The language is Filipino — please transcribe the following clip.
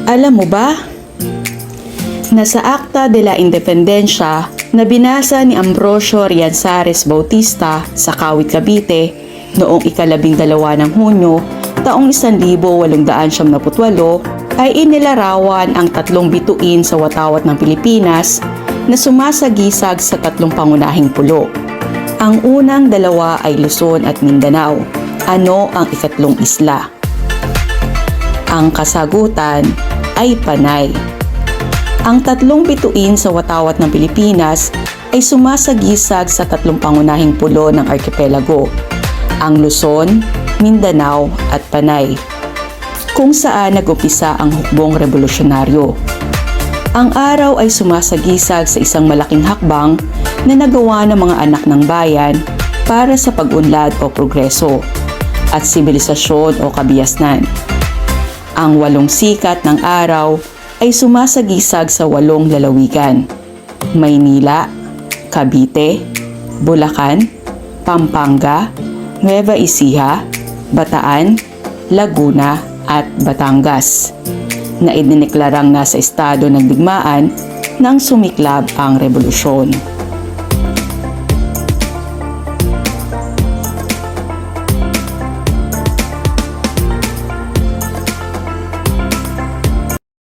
Alam mo ba, nasa Acta de la Independencia na binasa ni Ambrosio Rianzares Bautista sa Kawit, Cavite noong ika-12 ng Hunyo taong 1898 ay inilarawan ang 3 bituin sa watawat ng Pilipinas na sumasagisag sa 3 pangunahing pulo. Ang unang 2 ay Luzon at Mindanao. Ano ang ikatlong isla? Ang kasagutan ay Panay. Ang 3 bituin sa watawat ng Pilipinas ay sumasagisag sa 3 pangunahing pulo ng arkipelago, ang Luzon, Mindanao at Panay, kung saan nag-umpisa ang hukbong revolusyonaryo. Ang araw ay sumasagisag sa isang malaking hakbang na nagawa ng mga anak ng bayan para sa pag-unlad o progreso at sibilisasyon o kabihasnan. Ang 8 sikat ng araw ay sumasagisag sa 8 lalawigan: Maynila, Cavite, Bulacan, Pampanga, Nueva Ecija, Bataan, Laguna at Batangas, na idineklarang nasa estado ng digmaan nang sumiklab ang revolusyon.